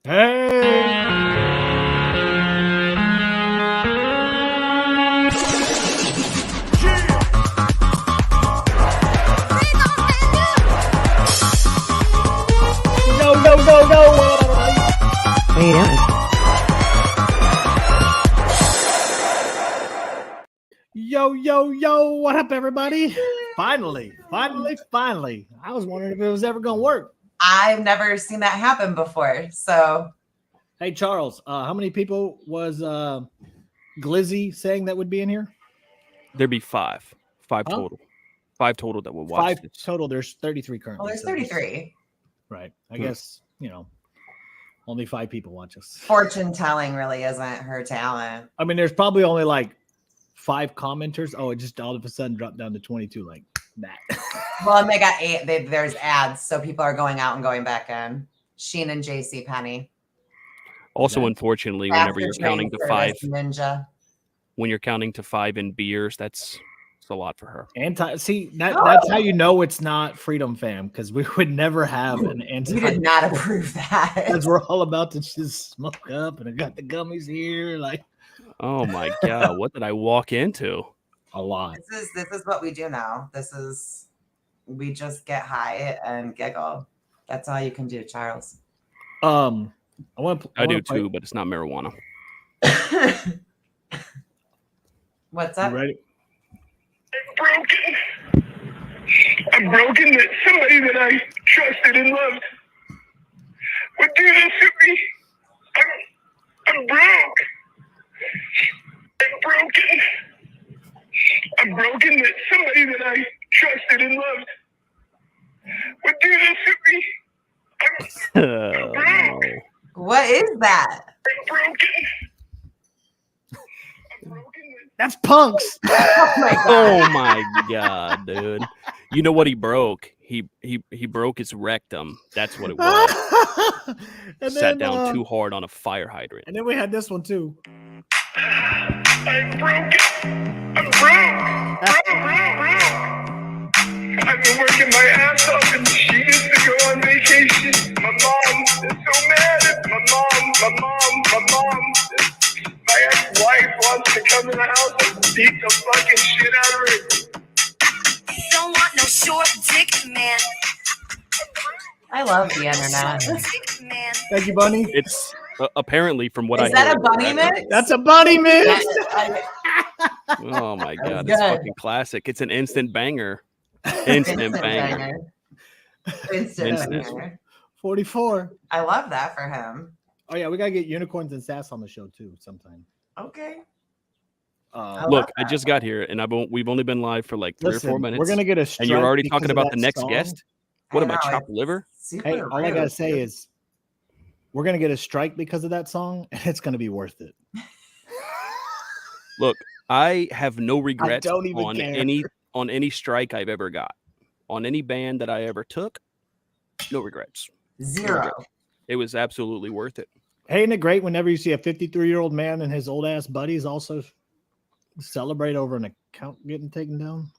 Hey! Go! What are you doing? Yo! What up, everybody? Finally. I was wondering if it was ever gonna work. I've never seen that happen before. So, hey, Charles, how many people was Glizzy saying that would be in here? There'd be five total. 5 total that would watch. 5 this. Total. There's 33 currently. Well, there's 33. Right. I guess only 5 people watch us. Fortune telling really isn't her talent. I mean, there's probably only like 5 commenters. Oh, it just all of a sudden dropped down to 22 like that. Well, and they got 8. There's ads, so people are going out and going back in. Sheen and JC Penney. Also, unfortunately, whenever you're counting to 5, Ninja. When you're counting to 5 in beers, that's a lot for her. That's how you know it's not Freedom Fam, because we would never have an anti. We did not approve that. Because we're all about to just smoke up, and I got the gummies here. Like, oh my god, what did I walk into? A lot. This is what we do now. We just get high and giggle. That's all you can do, Charles. I do too, but it's not marijuana. What's up? You ready? I'm broken that somebody that I trusted and loved would do this to me. I'm broke. I'm broken that somebody that I trusted and loved would do this to me. I'm broke. No. What is that? I'm broken. That's Punks. Oh my god, dude. You know what he broke? He broke his rectum. That's what it was. Sat down too hard on a fire hydrant. And then we had this one too. I'm broken. I'm broke. I've been working my ass off and she used to go on vacation. My mom is so mad at my mom. My ex-wife wants to come in the house and beat the fucking shit out of her. Don't want no short dick man. I love the internet. Thank you, Bunny. It's apparently from what I Is that heard, a bunny mix? That's a Bunny mix. Oh my god, good. it's fucking classic. It's an instant banger. Instant banger. Instant banger. 44. I love that for him. Oh yeah, we gotta get Unicorns and Sass on the show too sometime. Okay. Look, I just got here and we've only been live for like 3 or 4 minutes. We're gonna get a strike, and you're already because talking of about that the next song. guest. What am I, chopped liver? Hey, all I gotta say is we're gonna get a strike because of that song, and it's gonna be worth it. Look, I have no regrets don't even care. on any strike I've ever got. On any band that I ever took, no regrets. 0. No regrets. It was absolutely worth it. Hey, isn't it great whenever you see a 53-year-old man and his old ass buddies also celebrate over an account getting taken down?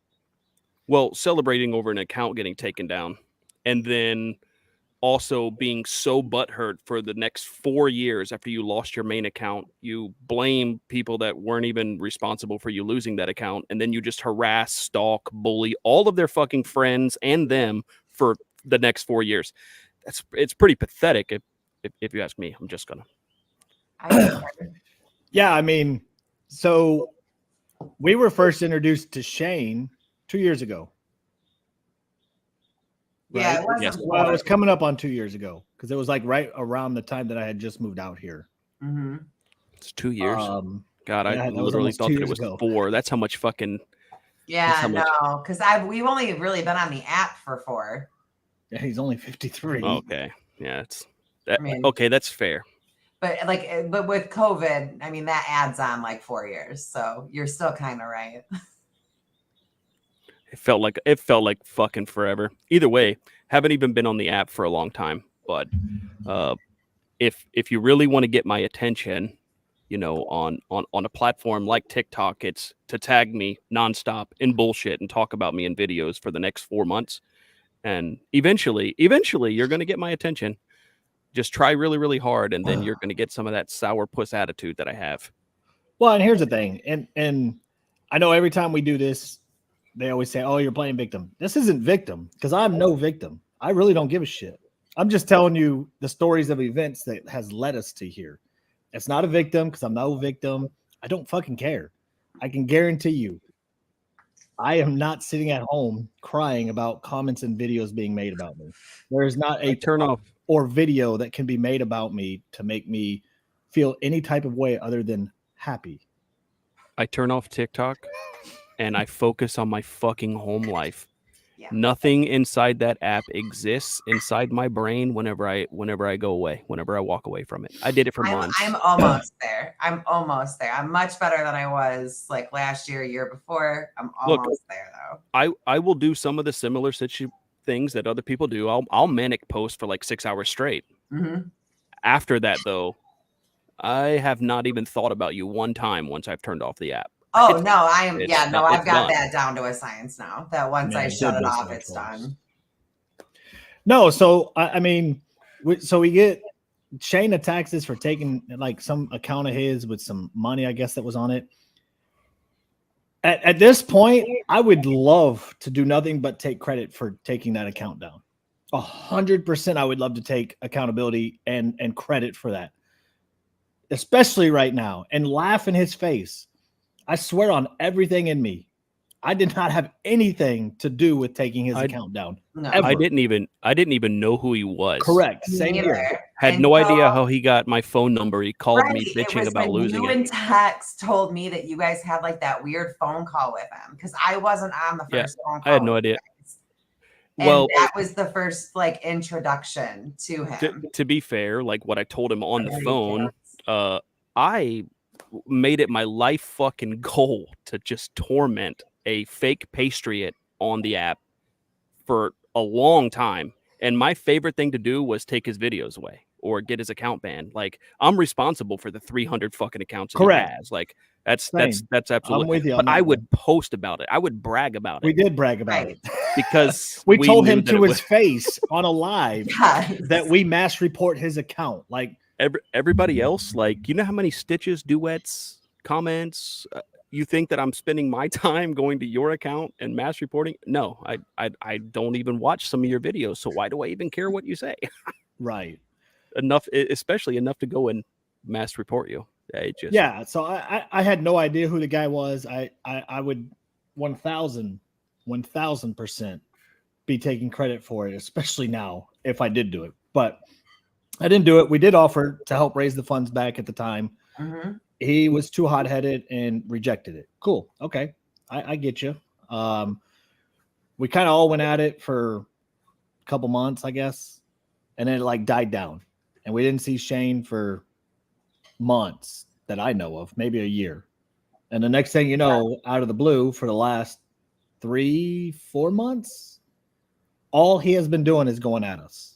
Well, celebrating over an account getting taken down, and then also being so butthurt for the next 4 years after you lost your main account. You blame people that weren't even responsible for you losing that account, and then you just harass, stalk, bully all of their fucking friends and them for the next 4 years. It's pretty pathetic if you ask me. I'm just gonna. Yeah, I mean, so we were first introduced to Shane 2 years ago. Yeah, Right? it wasn't. Yes. Well, it was coming up on 2 years ago because it was like right around the time that I had just moved out here. Mm-hmm. It's 2 years. God, God, yeah, I that was literally almost thought 2 that it years was ago. 4. That's how much fucking. Yeah, no, because we've only really been on the app for 4. Yeah, he's only 53. Okay, yeah, it's that. I mean- Okay, that's fair. But with COVID, I mean that adds on like 4 years, so you're still kind of right. It felt like fucking forever. Either way, haven't even been on the app for a long time. But if you really want to get my attention, on a platform like TikTok, it's to tag me nonstop in bullshit and talk about me in videos for the next 4 months. And eventually you're going to get my attention. Just try really, really hard, and then you're going to get some of that sour puss attitude that I have. Well, and here's the thing, and I know every time we do this, they always say, "Oh, you're playing victim." This isn't victim because I'm no victim. I really don't give a shit. I'm just telling you the stories of events that has led us to here. It's not a victim because I'm no victim. I don't fucking care. I can guarantee you, I am not sitting at home crying about comments and videos being made about me. There is not a Turn off. or video that can be made about me to make me feel any type of way other than happy. I turn off TikTok and I focus on my fucking home life. Yeah. Nothing inside that app exists inside my brain whenever I go away, whenever I walk away from it. I did it for months. I'm almost there. I'm much better than I was like last year before. I'm almost there though. I will do some of the similar things that other people do. I'll manic post for like 6 hours straight. Mm-hmm. After that though, I have not even thought about you one time once I've turned off the app. Oh no, I've got done. that down to a science now. That once I shut it off, it's done. No, so I mean, we get Shane attacks us for taking like some account of his with some money, I guess that was on it. At this point, I would love to do nothing but take credit for taking that account down. 100%, I would love to take accountability and credit for that, especially right now, and laugh in his face. I swear on everything in me, I did not have anything to do with taking his account down. No. Ever. I didn't even know who he was. Correct. Same here. Had no idea how he got my phone number. He called me bitching about losing you it. and Tex told me that you guys had like that weird phone call with him because I wasn't on the first phone call. I had no idea. And Well, that was the first like introduction to him. To be fair, like what I told him on the phone, I made it my life fucking goal to just torment a fake patriot on the app for a long time. And my favorite thing to do was take his videos away or get his account banned. Like I'm responsible for the 300 fucking accounts that he has. Like that's absolutely. I'm with you. But I would post about it. I would brag about it. We did brag about it because we told knew him that to it his face on a live that we mass report his account. Like everybody else, like, you know how many stitches, duets, comments, you think that I'm spending my time going to your account and mass reporting? No, I don't even watch some of your videos. So why do I even care what you say? Right. Especially enough to go and mass report you. So I had no idea who the guy was. I would 1000% be taking credit for it, especially now if I did do it. But I didn't do it. We did offer to help raise the funds back at the time. Mm-hmm. He was too hot-headed and rejected it. Cool. Okay. I get you. We kind of all went at it for a couple months, I guess. And then it like died down. And we didn't see Shane for months that I know of, maybe a year. And the next thing you know, out of the blue for the last 3-4 months, all he has been doing is going at us.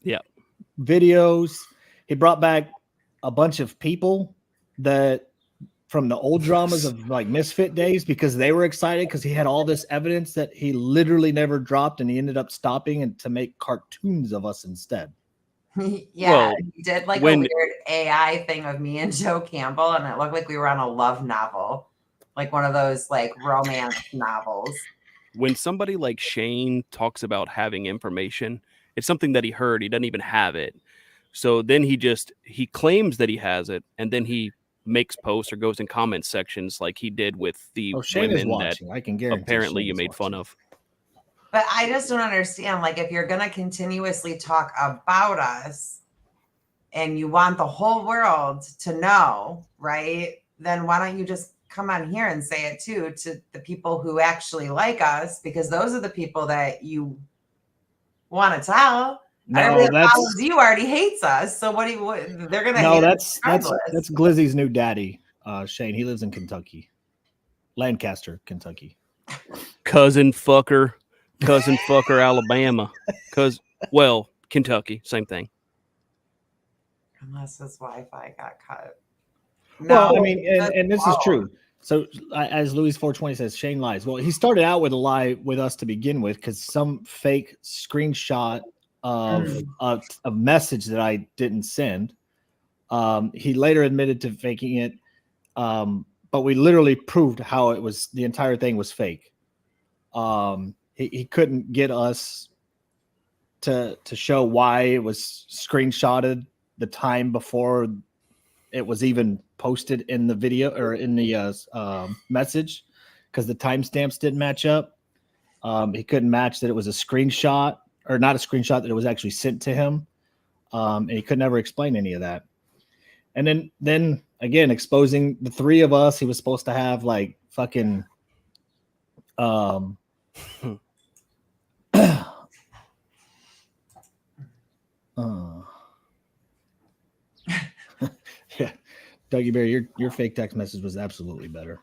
Yeah. Videos. He brought back a bunch of people that from the old dramas of like Misfit days because they were excited because he had all this evidence that he literally never dropped and he ended up stopping and to make cartoons of us instead. He did like a weird AI thing of me and Joe Campbell, and it looked like we were on a love novel, like one of those like romance novels. When somebody like Shane talks about having information, it's something that he heard. He doesn't even have it. So then he claims that he has it, and then he makes posts or goes in comment sections like he did with the women that I can guarantee apparently Shane you is made watching. fun of. But I just don't understand. Like, if you're going to continuously talk about us and you want the whole world to know, right? Then why don't you just come on here and say it too to the people who actually like us? Because those are the people that you want to tell. Everybody that follows you already hates us. So they're going to hate us. That's Glizzy's new daddy, Shane. He lives in Kentucky, Lancaster, Kentucky. Cousin fucker, Alabama. Kentucky, same thing. Unless his Wi-Fi got cut. Well, I mean, and this is true. So as Louis 420 says, Shane lies. Well, he started out with a lie with us to begin with because some fake screenshot of a message that I didn't send. He later admitted to faking it, but we literally proved how it was. The entire thing was fake. He couldn't get us to show why it was screenshotted the time before it was even posted in the video or in the message, because the timestamps didn't match up. He couldn't match that it was a screenshot or not a screenshot, that it was actually sent to him. And he could never explain any of that. And then again, exposing the three of us, he was supposed to have like fucking yeah, Dougie Bear, your fake text message was absolutely better.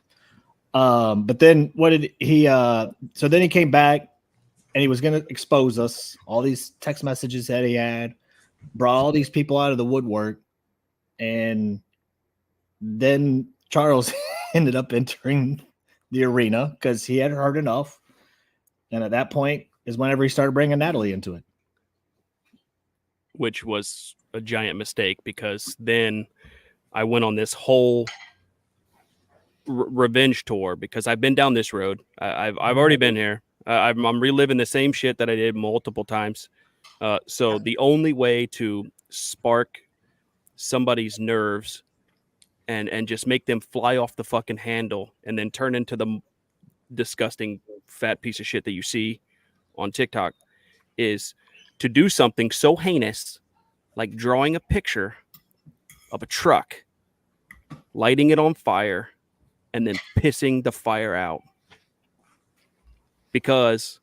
But then what did he so then he came back and he was gonna expose us, all these text messages that he had, brought all these people out of the woodwork, and then Charles ended up entering the arena because he had heard enough. And at that point is whenever he started bringing Natalie into it. Which was a giant mistake, because then I went on this whole revenge tour, because I've been down this road. I've already been here. I'm reliving the same shit that I did multiple times. So the only way to spark somebody's nerves and just make them fly off the fucking handle and then turn into the disgusting fat piece of shit that you see on TikTok is to do something so heinous, like drawing a picture of a truck, lighting it on fire, and then pissing the fire out. Because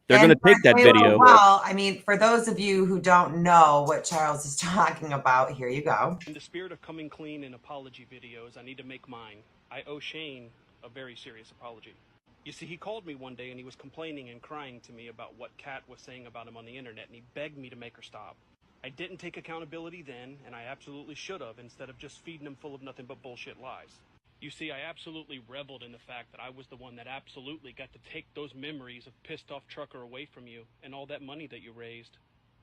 they're going to take that video. Well, I mean, for those of you who don't know what Charles is talking about, here you go. In the spirit of coming clean in apology videos, I need to make mine. I owe Shane a very serious apology. You see, he called me one day and he was complaining and crying to me about what Kat was saying about him on the internet, and he begged me to make her stop. I didn't take accountability then, and I absolutely should have, instead of just feeding him full of nothing but bullshit lies. You see, I absolutely reveled in the fact that I was the one that absolutely got to take those memories of pissed off trucker away from you and all that money that you raised.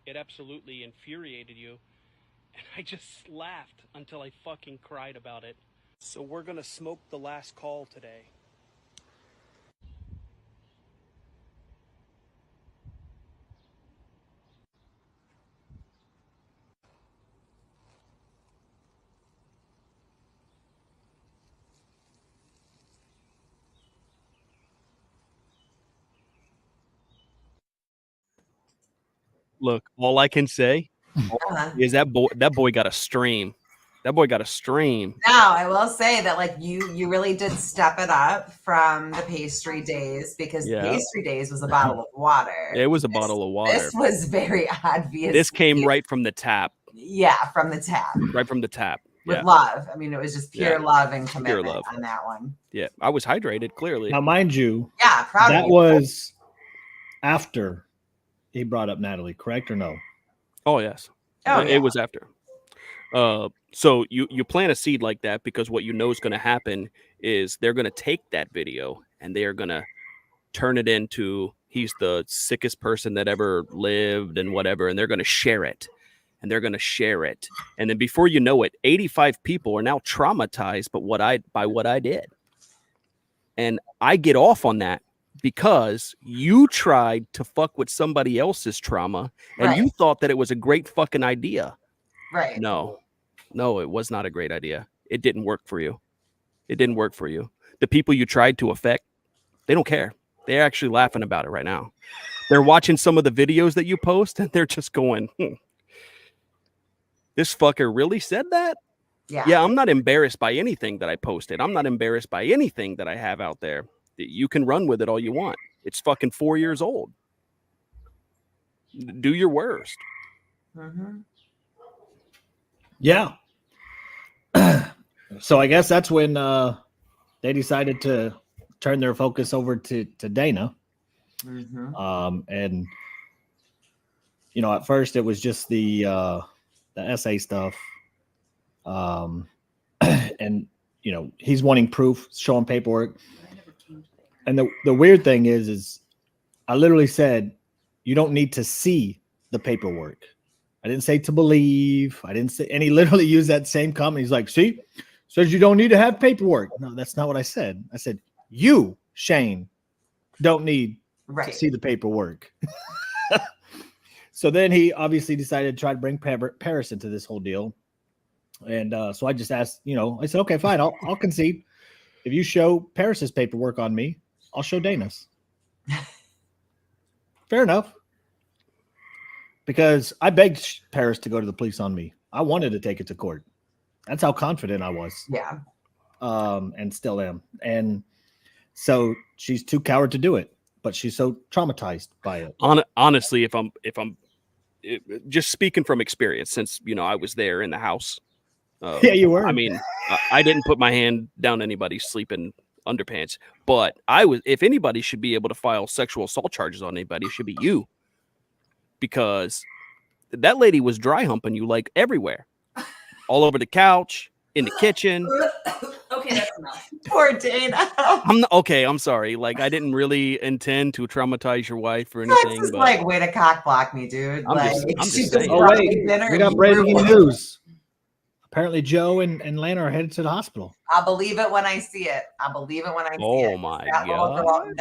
It absolutely infuriated you, and I just laughed until I fucking cried about it. So we're gonna smoke the last call today. Look, all I can say is that boy got a stream. That boy got a stream. Now, I will say that like you really did step it up from the pastry days, because pastry days was a bottle of water. It was a bottle of water. This was very obvious. This came right from the tap. Yeah, from the tap. Right from the tap. With love. I mean, it was just pure love and commitment on that one. Yeah, I was hydrated, clearly. Now, mind you, proud that of you. was after he brought up Natalie, correct or no? Oh, yes. It was after. So you plant a seed like that because what you know is going to happen is they're going to take that video and they are going to turn it into he's the sickest person that ever lived and whatever, and they're going to share it. And they're going to share it. And then before you know it, 85 people are now traumatized by what I did. And I get off on that because you tried to fuck with somebody else's trauma and you thought that it was a great fucking idea. Right. No, it was not a great idea. It didn't work for you. It didn't work for you. The people you tried to affect, they don't care. They're actually laughing about it right now. They're watching some of the videos that you post and they're just going, this fucker really said that? Yeah, I'm not embarrassed by anything that I posted. I'm not embarrassed by anything that I have out there. You can run with it all you want. It's fucking 4 years old. Do your worst. Mm-hmm. Yeah. So I guess that's when they decided to turn their focus over to Dana. Mm-hmm. And you know, at first it was just the essay stuff. And you know, he's wanting proof, showing paperwork. And the weird thing is I literally said, you don't need to see the paperwork. I didn't say to believe. I didn't say, and he literally used that same comment. He's like, see, says you don't need to have paperwork. No, that's not what I said. I said, you, Shane, don't need to see the paperwork. So then he obviously decided to try to bring Paris into this whole deal. And so I just asked, I said, okay, fine. I'll concede. If you show Paris's paperwork on me, I'll show Dana's. Fair enough. Because I begged Paris to go to the police on me. I wanted to take it to court. That's how confident I was. Yeah. And still am. And so she's too coward to do it, but she's so traumatized by it. Honestly, if I'm just speaking from experience, since I was there in the house. Yeah, you were. I mean, I didn't put my hand down anybody's sleeping underpants, but if anybody should be able to file sexual assault charges on anybody, it should be you, because that lady was dry humping you like everywhere, all over the couch, in the kitchen. Okay, that's enough. Poor Dana. I'm sorry. Like, I didn't really intend to traumatize your wife or anything. That's just but like way to cock block me, dude. I'm just saying. Oh wait, we got breaking news. Apparently, Joe and Lana are headed to the hospital. I'll believe it when I see it. See it. Oh my God.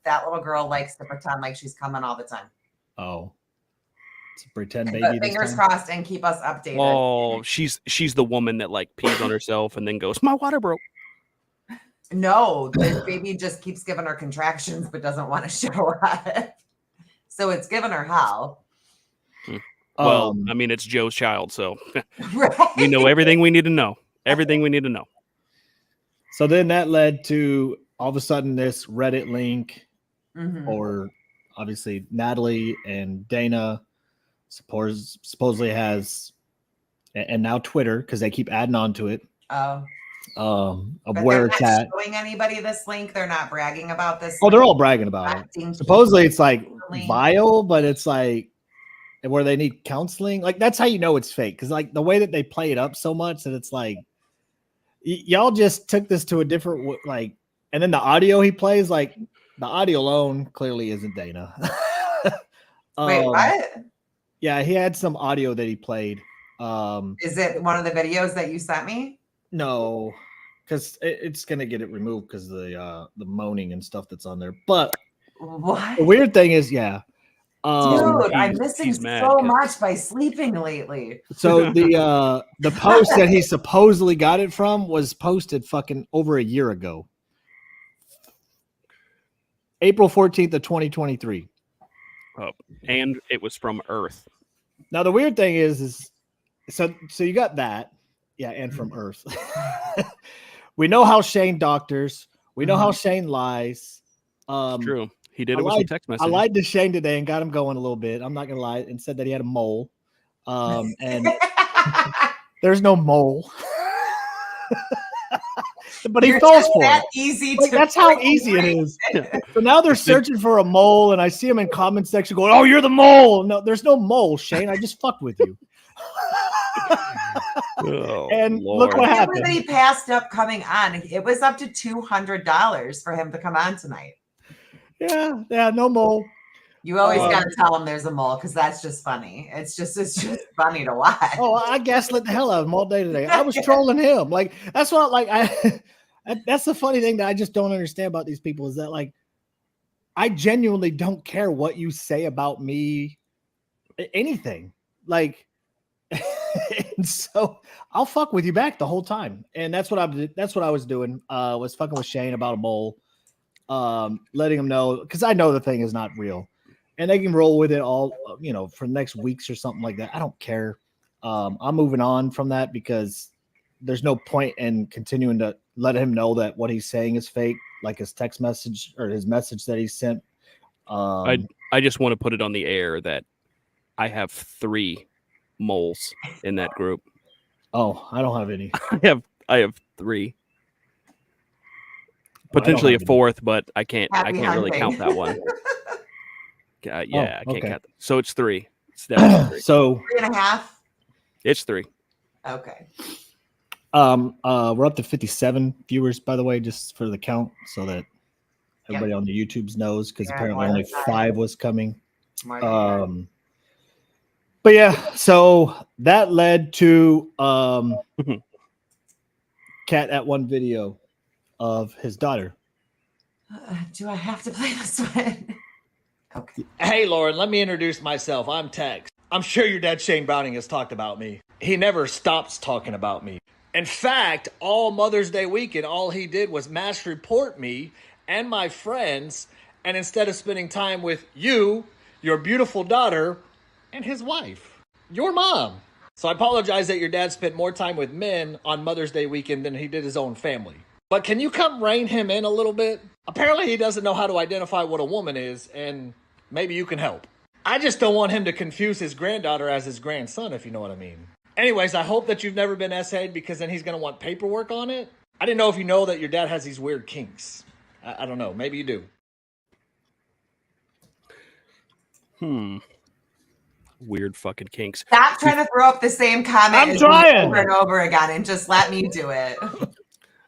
That little girl likes to pretend like she's coming all the time. Oh, it's a pretend baby. But fingers crossed, and keep us updated. Oh, she's the woman that like pees on herself and then goes, my water broke. No, the baby just keeps giving her contractions, but doesn't want to show it. So it's giving her hell. Well, I mean, it's Joe's child, so Right. we know everything we need to know. Everything we need to know. So then that led to all of a sudden this Reddit link, Mhm. or obviously Natalie and Dana supposedly has, and now Twitter, because they keep adding on to it. Oh. Of But where they're it's not at. showing anybody this link. They're not bragging about this. Oh, they're all bragging about it. Acting Supposedly it's like link. vile, but it's like where they need counseling. Like, that's how you know it's fake, because like the way that they play it up so much that it's like y'all just took this to a different like. And then the audio he plays, like the audio alone clearly isn't Dana. Wait, what? Yeah, he had some audio that he played. Is it one of the videos that you sent me? No, because it's gonna get it removed because the moaning and stuff that's on there. But What? the weird thing is, yeah. Dude, I'm missing he's mad so 'cause- much by sleeping lately. So the post that he supposedly got it from was posted fucking over a year ago. April 14th of 2023. Oh, and it was from Earth. Now the weird thing is so you got that. Yeah, and from Earth. We know how Shane doctors. We know how Shane lies. True. He did it with some text I messages. lied to Shane today and got him going a little bit. I'm not gonna lie, and said that he had a mole. And there's no mole. But he You're falls just for that it. easy Like, to that's how break easy it away. is. So now they're searching for a mole, and I see him in comment section going, "Oh, you're the mole." No, there's no mole, Shane. I just fucked with you. Oh, And Lord. look what happened. Everybody passed up coming on. It was up to $200 for him to come on tonight. Yeah, no mole. You always got to tell him there's a mole because that's just funny. It's just funny to watch. Oh, I gaslit the hell out of him all day today. I was trolling him. Like, that's what that's the funny thing that I just don't understand about these people, is that like I genuinely don't care what you say about me, anything. Like, and so I'll fuck with you back the whole time. And that's what I was doing. Was fucking with Shane about a mole. Letting him know, because I know the thing is not real. And they can roll with it all, for the next weeks or something like that. I don't care. I'm moving on from that because there's no point in continuing to let him know that what he's saying is fake, like his text message or his message that he sent. I just want to put it on the air that I have 3 moles in that group. Oh, I don't have any. I have 3. Potentially a 4th, but I can't Happy really hunting. count that one. I can't okay. count. So it's 3. It's definitely 3. So 3.5. It's 3. Okay. we're up to 57 viewers, by the way, just for the count, so that everybody on the YouTubes knows, because Yeah, apparently more only than 5 was coming. More than But yeah, so that led to Cat at one video of his daughter. Do I have to play this one? Okay. Hey, Lauren, let me introduce myself. I'm Tex. I'm sure your dad, Shane Browning, has talked about me. He never stops talking about me. In fact, all Mother's Day weekend, all he did was mass report me and my friends, and instead of spending time with you, your beautiful daughter, and his wife, your mom. So I apologize that your dad spent more time with men on Mother's Day weekend than he did his own family. But can you come rein him in a little bit? Apparently he doesn't know how to identify what a woman is, and maybe you can help. I just don't want him to confuse his granddaughter as his grandson, if you know what I mean. Anyways, I hope that you've never been SA'd because then he's going to want paperwork on it. I didn't know if you know that your dad has these weird kinks. I don't know. Maybe you do. Weird fucking kinks. Stop trying to throw up the same comment I'm as trying. over and over again and just let me do it.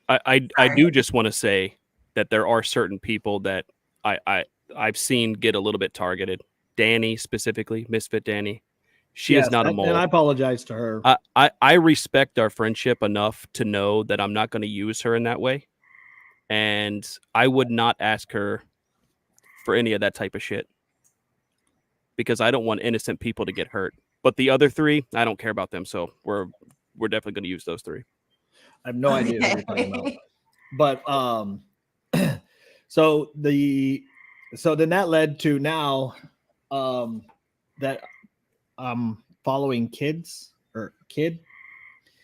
I do just want to say that there are certain people that I've seen get a little bit targeted. Danny specifically, Misfit Danny. She is not a mole. And I apologize to her. I respect our friendship enough to know that I'm not going to use her in that way. And I would not ask her for any of that type of shit. Because I don't want innocent people to get hurt. But the other three, I don't care about them. So we're definitely going to use those three. I have no idea who you're talking about. But so then that led to now that I'm following kids or kid.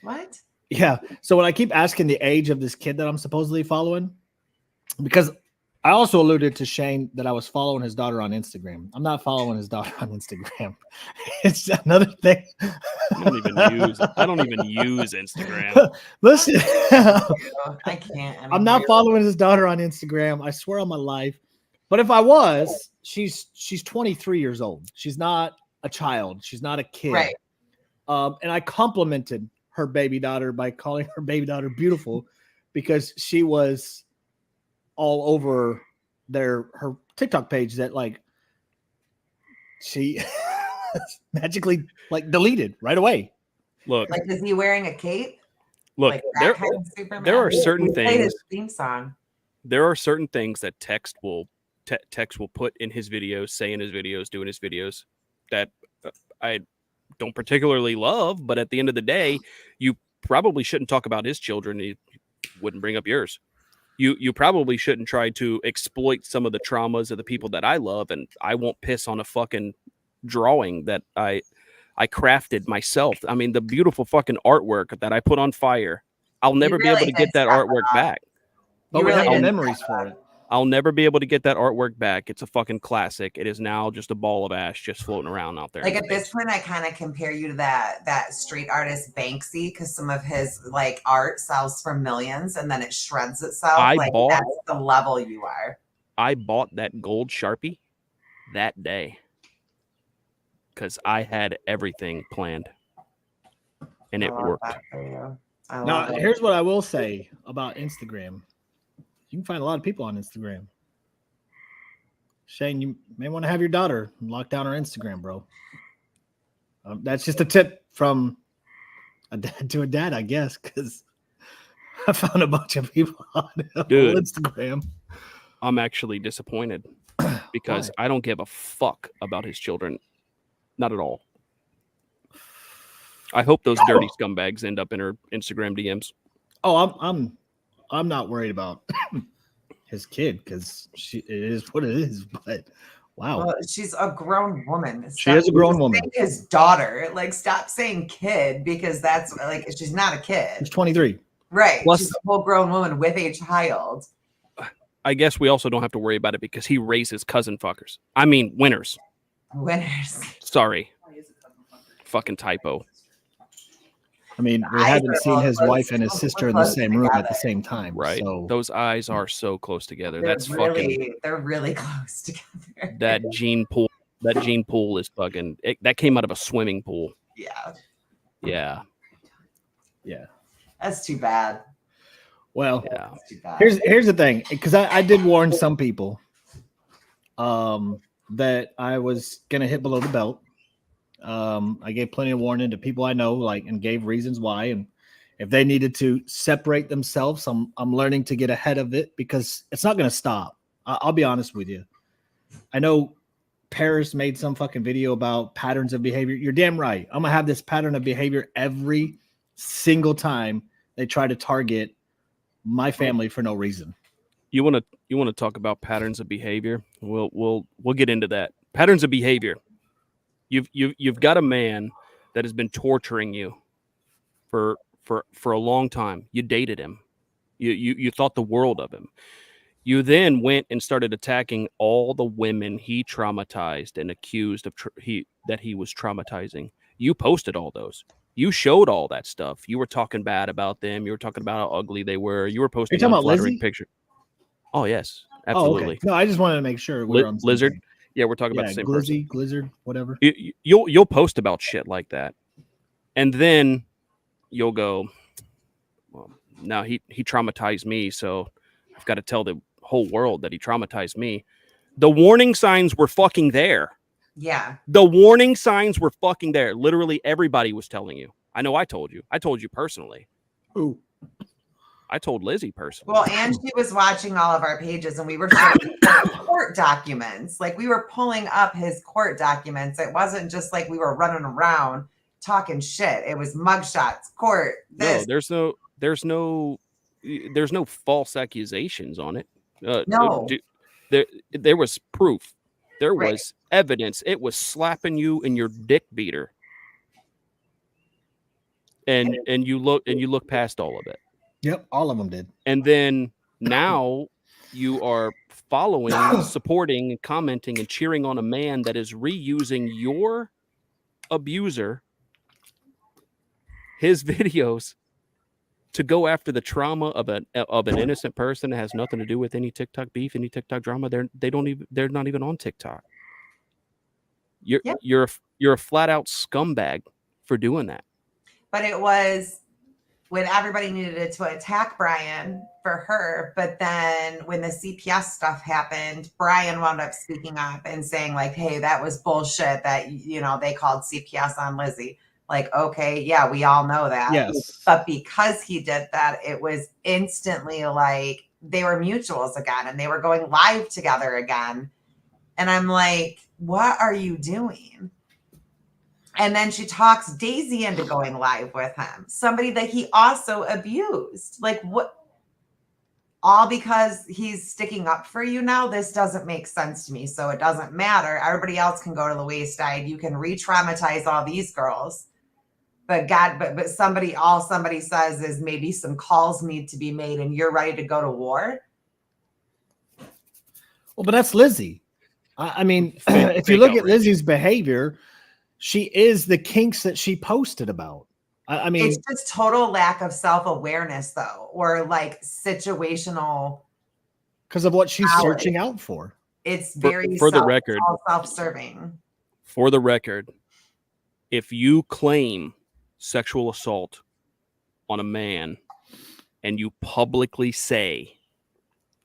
What? Yeah. So when I keep asking the age of this kid that I'm supposedly following, because I also alluded to Shane that I was following his daughter on Instagram. I'm not following his daughter on Instagram. It's another thing. I don't even use Instagram. Listen, I can't. I'm not following his daughter on Instagram. I swear on my life. But if I was, she's 23 years old. She's not a child. She's not a kid. Right. And I complimented her baby daughter by calling her baby daughter beautiful because she was all over her TikTok page that like she magically like deleted right away. Look, Like, is he wearing a cape? look, Like there Superman? are certain We played things. his theme song. There are certain things that Text will put in his videos, say in his videos, do in his videos that I don't particularly love, but at the end of the day, you probably shouldn't talk about his children. He wouldn't bring up yours. You probably shouldn't try to exploit some of the traumas of the people that I love, and I won't piss on a fucking drawing that I crafted myself. I mean, the beautiful fucking artwork that I put on fire. I'll never be able to get that artwork back. But we really have no did memories for it. I'll never be able to get that artwork back. It's a fucking classic. It is now just a ball of ash just floating around out there. Like at this point, I kind of compare you to that street artist Banksy because some of his like art sells for millions and then it shreds itself. That's the level you are. I bought that gold Sharpie that day because I had everything planned and it worked. Now, here's what I will say about Instagram. You can find a lot of people on Instagram. Shane, you may want to have your daughter lock down her Instagram, bro. That's just a tip from a dad to a dad, I guess, because I found a bunch of people on Instagram. I'm actually disappointed because I don't give a fuck about his children. Not at all. I hope those dirty scumbags end up in her Instagram DMs. Oh, I'm not worried about his kid because it is what it is. But wow, well, she's a grown woman. She is a grown woman. His daughter, like, stop saying kid because that's like she's not a kid. She's 23. Right. Plus, she's a full grown woman with a child. I guess we also don't have to worry about it because he raises cousin fuckers. I mean, winners. Winners. Sorry. Fucking typo. I mean, we haven't seen his wife and his sister in the same room at the same time. Right. So. Those eyes are so close together. They're That's really, fucking. They're really close together. That gene pool is fucking. That came out of a swimming pool. Yeah. Yeah. Yeah. That's too bad. Well, yeah. Too bad. Here's the thing, because I did warn some people that I was gonna hit below the belt. I gave plenty of warning to people I know, like, and gave reasons why. And if they needed to separate themselves, I'm learning to get ahead of it because it's not going to stop. I'll be honest with you. I know Paris made some fucking video about patterns of behavior. You're damn right. I'm gonna have this pattern of behavior every single time they try to target my family for no reason. You want to talk about patterns of behavior? We'll get into that. Patterns of behavior. You've got a man that has been torturing you for a long time. You dated him. You thought the world of him. You then went and started attacking all the women he traumatized and accused of that he was traumatizing. You posted all those. You showed all that stuff. You were talking bad about them. You were talking about how ugly they were. You were posting talking about unflattering Lizzie? pictures. Oh yes, Oh, absolutely. okay. No, I just wanted to make sure we were on the same Lizard. page. Yeah, we're talking about the same person. Glizzard, whatever. You'll post about shit like that, and then you'll go, well, now he traumatized me, so I've got to tell the whole world that he traumatized me. The warning signs were fucking there. Yeah. The warning signs were fucking there. Literally everybody was telling you. I know I told you. I told you personally. Ooh. I told Lizzie personally. Well, and she was watching all of our pages and we were showing court documents. Like we were pulling up his court documents. It wasn't just like we were running around talking shit. It was mugshots, court. This. No, there's no false accusations on it. No. There was proof. There Right. was evidence. It was slapping you in your dick beater. And you look past all of it. Yep, all of them did. And then now you are following, supporting, and commenting and cheering on a man that is reusing your abuser, his videos, to go after the trauma of an innocent person that has nothing to do with any TikTok beef, any TikTok drama. They're not even on TikTok. You're a flat out scumbag for doing that. But it was when everybody needed to attack Brian for her. But then when the CPS stuff happened, Brian wound up speaking up and saying like, hey, that was bullshit that, they called CPS on Lizzie. Like, okay, yeah, we all know that. Yes. But because he did that, it was instantly like they were mutuals again and they were going live together again. And I'm like, what are you doing? And then she talks Daisy into going live with him, somebody that he also abused. Like, what? All because he's sticking up for you now? This doesn't make sense to me. So it doesn't matter. Everybody else can go to the wayside. You can re-traumatize all these girls. But God, but somebody says is maybe some calls need to be made and you're ready to go to war. Well, but that's Lizzie. I mean, if you look at Lizzie's behavior, she is the kinks that she posted about. I mean, it's just total lack of self-awareness, though, or like situational. Because of what she's searching out for. It's very for the record, self-serving. For the record, if you claim sexual assault on a man and you publicly say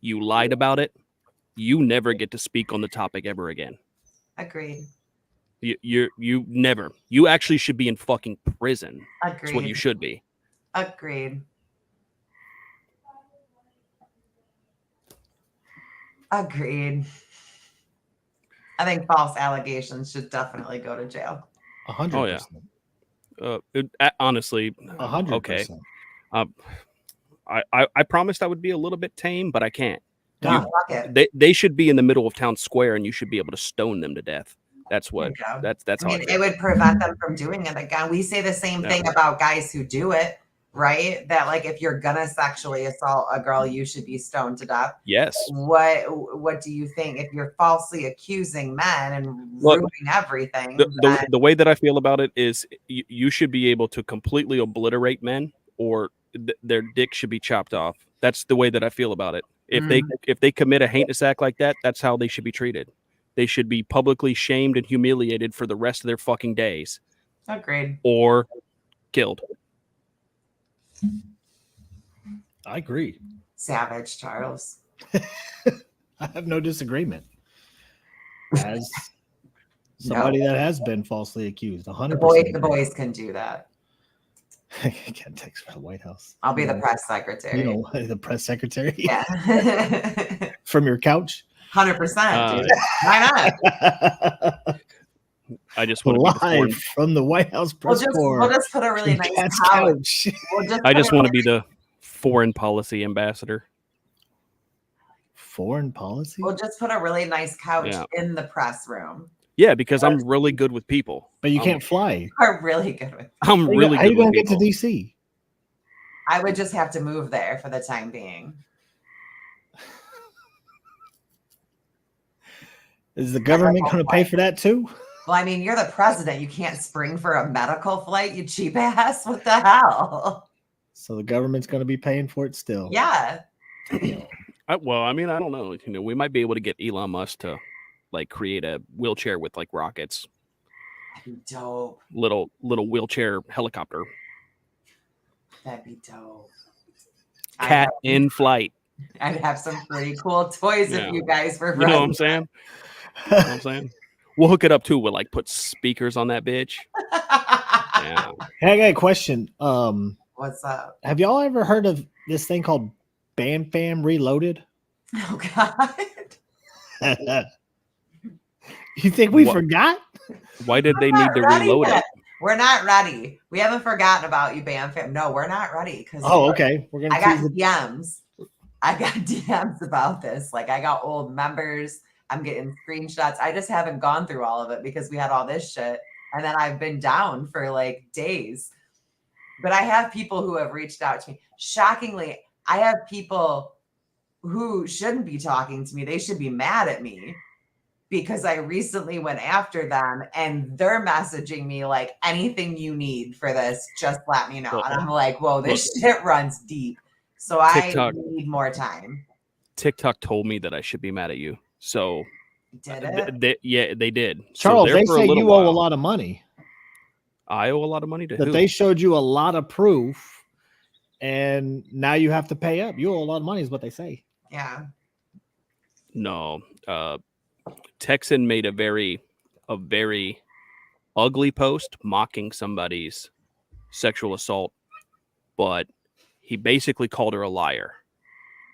you lied about it, you never get to speak on the topic ever again. Agreed. You never. You actually should be in fucking prison. Agreed. That's what you should be. Agreed. Agreed. I think false allegations should definitely go to jail. 100%. Oh yeah. Honestly, 100%. Okay. I promised I would be a little bit tame, but I can't. They should be in the middle of town square, and you should be able to stone them to death. That's what. That's I how mean, it would prevent them from doing it again. We say the same thing about guys who do it, right? That like if you're gonna sexually assault a girl, you should be stoned to death. Yes. What do you think if you're falsely accusing men and ruining everything? The way that I feel about it is you should be able to completely obliterate men, or their dick should be chopped off. That's the way that I feel about it. If they commit a heinous act like that, that's how they should be treated. They should be publicly shamed and humiliated for the rest of their fucking days. Agreed. Or killed. I agree. Savage, Charles. I have no disagreement. As Somebody that has been falsely accused. 100%. The boys can do that. Get text for the White House. I'll be the press secretary. You know, the press secretary. Yeah. From your couch. 100%, dude. Why not? I just want to be the Live foreign, from the White House press corps. We'll just put a really nice Cat's couch. couch. I just want to be the foreign policy ambassador. Foreign policy? We'll just put a really nice couch Yeah. in the press room. Yeah, because I'm really good with people. But you can't fly. We're really good with. I'm really How you good gonna with get to people. DC? I would just have to move there for the time being. Is the government going to pay for that too? Well, I mean, you're the president. You can't spring for a medical flight, you cheap ass. What the hell? So the government's going to be paying for it still. Yeah. Well, I mean, I don't know. You know, we might be able to get Elon Musk to like create a wheelchair with like rockets, That'd be dope. little wheelchair helicopter, That'd be dope. cat in flight. I'd have some pretty cool toys Yeah. if you guys were You know what I'm friends. saying? You know what I'm saying? We'll hook it up too. We'll like put speakers on that bitch. Yeah. Hey, I got a question. What's up? Have y'all ever heard of this thing called Bamfam Reloaded? Oh God. You think we What? forgot? Why did they We're need not to ready reload yet. it? We're not ready. We haven't forgotten about you, Bamfam. No, we're not ready because Oh, okay. We're gonna I got tease the- DMs. I got DMs about this. Like I got old members. I'm getting screenshots. I just haven't gone through all of it because we had all this shit. And then I've been down for like days. But I have people who have reached out to me. Shockingly, I have people who shouldn't be talking to me. They should be mad at me because I recently went after them and they're messaging me like, anything you need for this, just let me know. And I'm like, whoa, this shit runs deep. So TikTok. I need more time. TikTok told me that I should be mad at you. So Did it? they did. Charles, so they for a say little you owe a while, lot of money. I owe a lot of money to That who? they showed you a lot of proof, and now you have to pay up. You owe a lot of money, is what they say. Yeah. No, Texan made a very ugly post mocking somebody's sexual assault, but he basically called her a liar.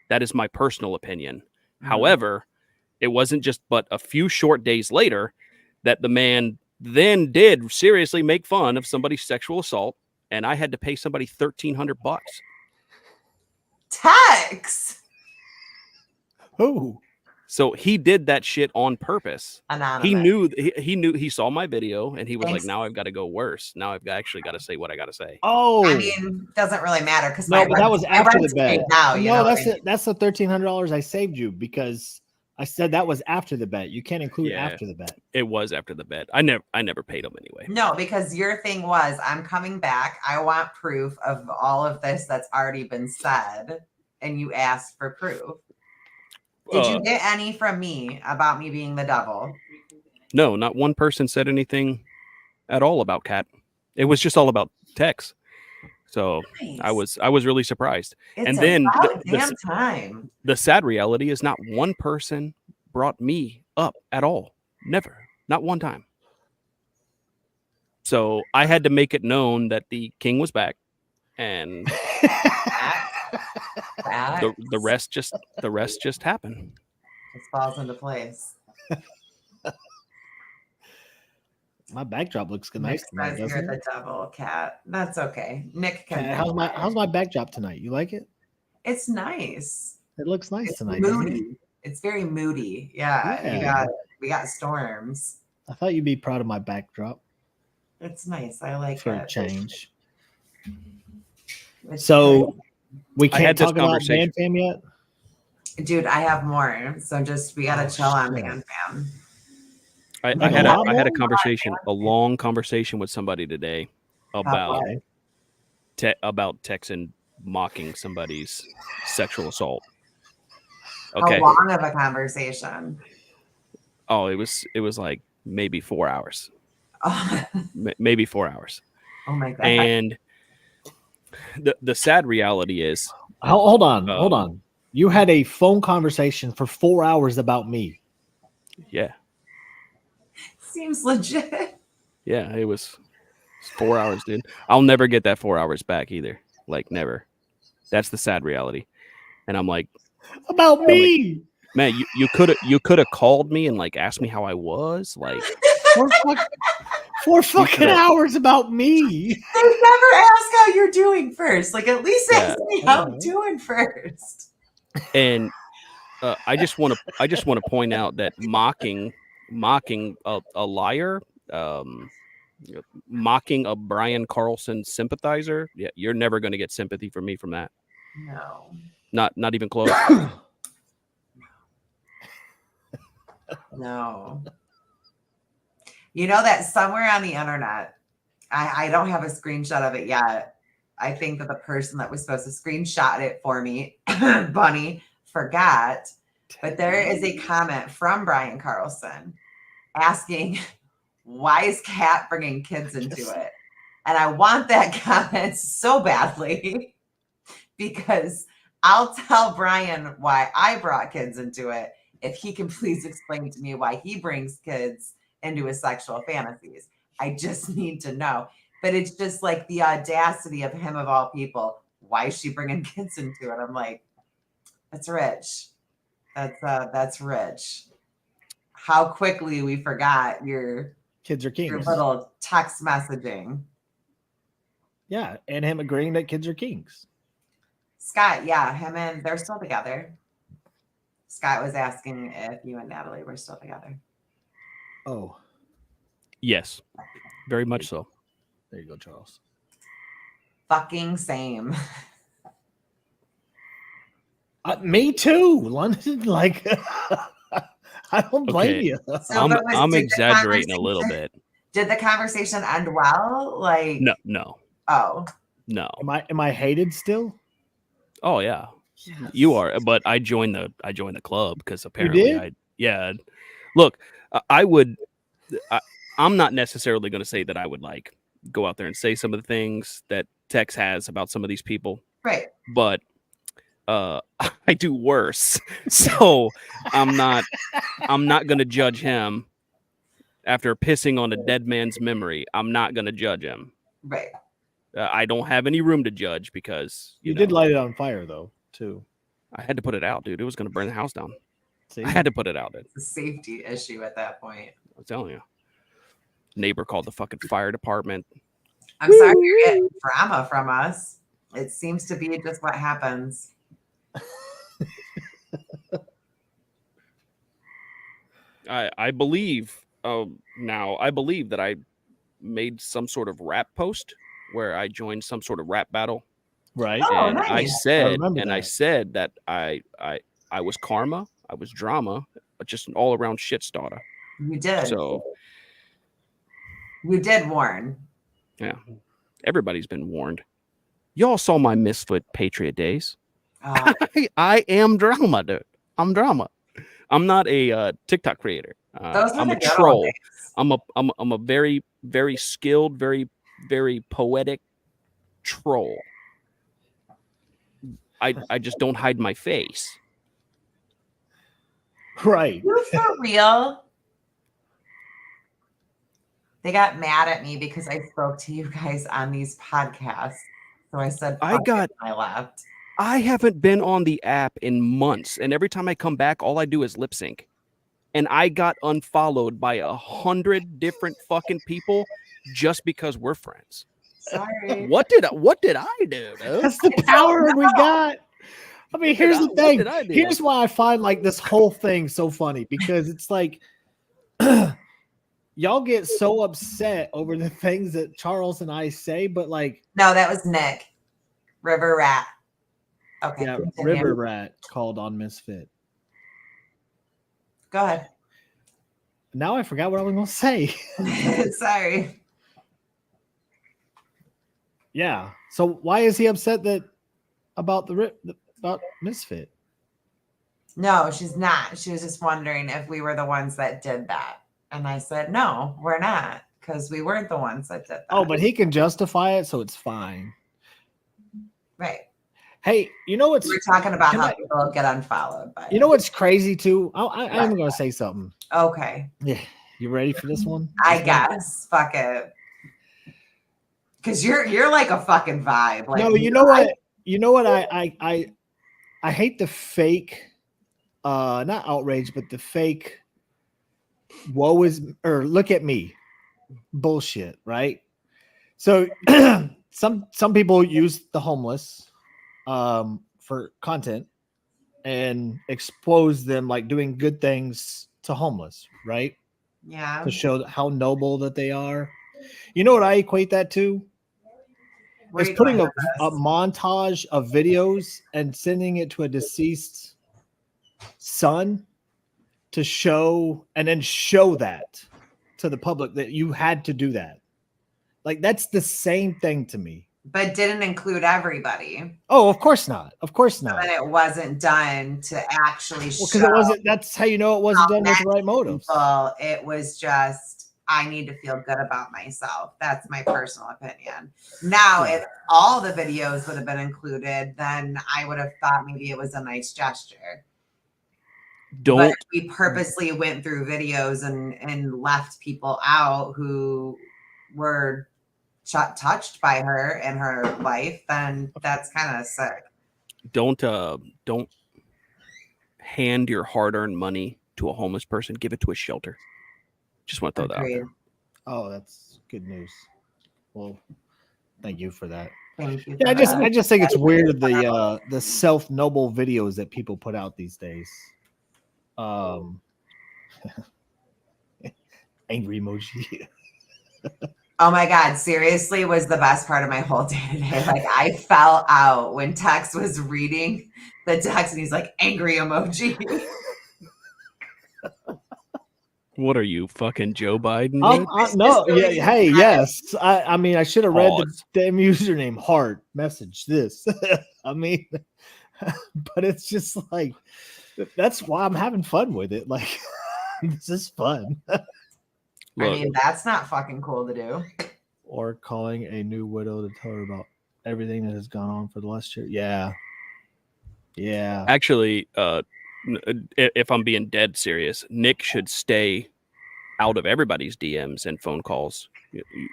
That is my personal opinion. However, it wasn't just but a few short days later that the man then did seriously make fun of somebody's sexual assault, and I had to pay somebody $1,300. Tex. Who? So he did that shit on purpose. Anonymous. He knew he saw my video and he was Thanks. like, now I've got to go worse. Now I've actually got to say what I got to say. Oh, I mean, doesn't really matter because no, but that was after the bet. Now, you No, know, that's it. That's the $1,300 I saved you because I said that was after the bet. You can't include Yeah. after the bet. It was after the bet. I never paid him anyway. No, because your thing was, I'm coming back. I want proof of all of this that's already been said. And you asked for proof. Did you get any from me about me being the devil? No, not one person said anything at all about Kat. It was just all about Tex. So Nice. I was really surprised. It's and then about damn time. The sad reality is not one person brought me up at all. Never. Not one time. So I had to make it known that the king was back, and the rest just happened. Just falls into place. My backdrop looks good. Nick Nice tonight, says you're doesn't the it? devil, Cat. That's okay. Nick can. How's my backdrop tonight? You like it? It's nice. It looks nice It's tonight. doesn't it? moody. It's very moody. Yeah. Yeah. We got storms. I thought you'd be proud of my backdrop It's nice. I like for it. a change. It's So we I can't had this talk about conversation. Bamfam yet. great. Dude, I have more. So just we gotta chill on shit. Bamfam. I Like had a lot I had a more? conversation, a long conversation with somebody today about what? about Texan mocking somebody's sexual assault. Okay. How long of a conversation? Oh, it was like maybe 4 hours. Oh, Maybe 4 hours. oh my god. And the sad reality is, Hold on. You had a phone conversation for 4 hours about me. yeah. seems legit. Yeah, it was 4 hours, dude. I'll never get that 4 hours back either. Like, never. That's the sad reality. And I'm like, About me. man, you could have called me and like asked me how I was. Like, Four fucking coulda- hours about me. They never ask how you're doing first. Like, at least Yeah. ask me how I'm doing first. and I just want to point out that mocking a liar, mocking a Brian Carlson sympathizer, yeah, you're never going to get sympathy from me from that. No. Not even close. No. You know that somewhere on the internet, I don't have a screenshot of it yet. I think that the person that was supposed to screenshot it for me, Bunny, forgot. But there is a comment from Brian Carlson asking, why is Kat bringing kids into it? And I want that comment so badly because I'll tell Brian why I brought kids into it if he can please explain to me why he brings kids into his sexual fantasies. I just need to know. But it's just like the audacity of him of all people. Why is she bringing kids into it? I'm like, that's rich. That's rich. How quickly we forgot your Kids are your kings. little text messaging. Yeah, and him agreeing that kids are kings. Scott, yeah, him and they're still together. Scott was asking if you and Natalie were still together. Oh, Yes, very much so. there you go, Charles. Fucking same. Me too, London. Like, I don't blame Okay. you. So, but I'm did the exaggerating a little conversation- bit. Did the conversation end well? Like, No. oh, No. Am I hated still? Oh yeah. Yes. You are, but I joined the club because apparently did? Look, I'm not necessarily going to say that I would like go out there and say some of the things that Tex has about some of these people, right. but I do worse. So I'm not going to judge him after pissing on a dead man's memory. I'm not going to judge him. Right. I don't have any room to judge because You did light it on fire though, too. I had to put it out, dude. It was going to burn the house down. See? I had to put it out. It's a safety issue at that point. I'm telling you. Neighbor called the fucking fire department. I'm sorry you're getting drama from us. It seems to be just what happens. I believe now I believe that I made some sort of rap post where I joined some sort of rap battle. Right. Oh, And nice. I said that I was karma, I was drama, just an all around shit starter. You did. So You did warn. yeah, everybody's been warned. Y'all saw my Misfit Patriot days. Oh, I am drama, dude. I'm drama. I'm not a TikTok creator. those were I'm the a good old troll. days. I'm a very, very skilled, very, very poetic troll. I just don't hide my face. Right. You for real? They got mad at me because I spoke to you guys on these podcasts. So I said, I "Fuck got- it," and I left. I haven't been on the app in months, and every time I come back, all I do is lip sync. And I got unfollowed by 100 different fucking people just because we're friends. Sorry. What did I do, dude? That's the power we got. I mean, here's the What thing. did I do? Here's why I find like this whole thing so funny because it's like y'all get so upset over the things that Charles and I say, but like, No, that was Nick. River Rat. Okay. yeah, continue. River Rat called on Misfit. Go ahead. Now I forgot what I was going to say. Sorry. Yeah. So why is he upset about about Misfit? No, she's not. She was just wondering if we were the ones that did that. And I said, no, we're not, because we weren't the ones that did that. Oh, but he can justify it, so it's fine. right. Hey, you know what's We're talking about Can how I- people get unfollowed by you know what's crazy too? I'm going to say something. okay. Yeah. You ready for this one? I guess. Fuck it. Because you're like a fucking vibe. Like, No, you know what? You know what? I hate the fake, not outrage, but the fake. Woe is or look at me, bullshit, right? So some people use the homeless for content and expose them like doing good things to homeless, right? Yeah. To show how noble that they are. You know what I equate that to? Where Is you putting going a with this? montage of videos and sending it to a deceased son to show and then show that to the public that you had to do that. Like that's the same thing to me. But didn't include everybody. Oh, of course not. Of course not. And it wasn't done to actually Well, because show it wasn't. That's how you know it wasn't done with the right motives. people. It was just, I need to feel good about myself. That's my personal opinion. Now, if all the videos would have been included, then I would have thought maybe it was a nice gesture. Don't But we purposely went through videos and left people out who were touched by her in her life, then that's kind of sick. don't hand your hard-earned money to a homeless person. Give it to a shelter. Just want to throw that out Agreed. there. Oh, that's good news. Well, thank you for that. Thank you. Yeah, for that. I just think it's weird the self noble videos that people put out these days. Angry emoji. Oh my God, seriously was the best part of my whole day today. Like I fell out when Tex was reading the text and he's like, angry emoji. What are you, fucking Joe Biden? dude? No, yeah, hey, yes. I mean, I should have read the Pause. damn username. Heart message this. I mean, but it's just like that's why I'm having fun with it. Like, this is fun. I Look, mean, that's not fucking cool to do. Or calling a new widow to tell her about everything that has gone on for the last year. Yeah. Yeah. actually, if I'm being dead serious, Nick should stay out of everybody's DMs and phone calls.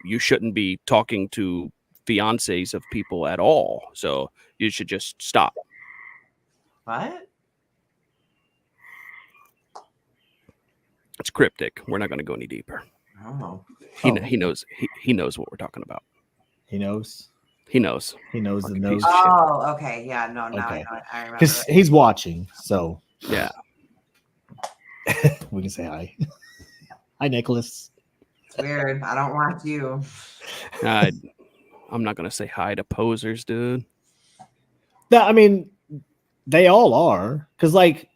You shouldn't be talking to fiancés of people at all. So you should just stop. What? It's cryptic. We're not going to go any deeper. Oh. He knows. He knows what we're talking about. He knows. He knows. He knows the Fucking nose. piece of shit. Oh, okay. Yeah, no, now Okay. I remember. Because he's watching, so Yeah. we can say hi. Hi, Nicholas. It's weird. I don't want you. I'm not going to say hi to posers, dude. No, I mean, they all are. Because, like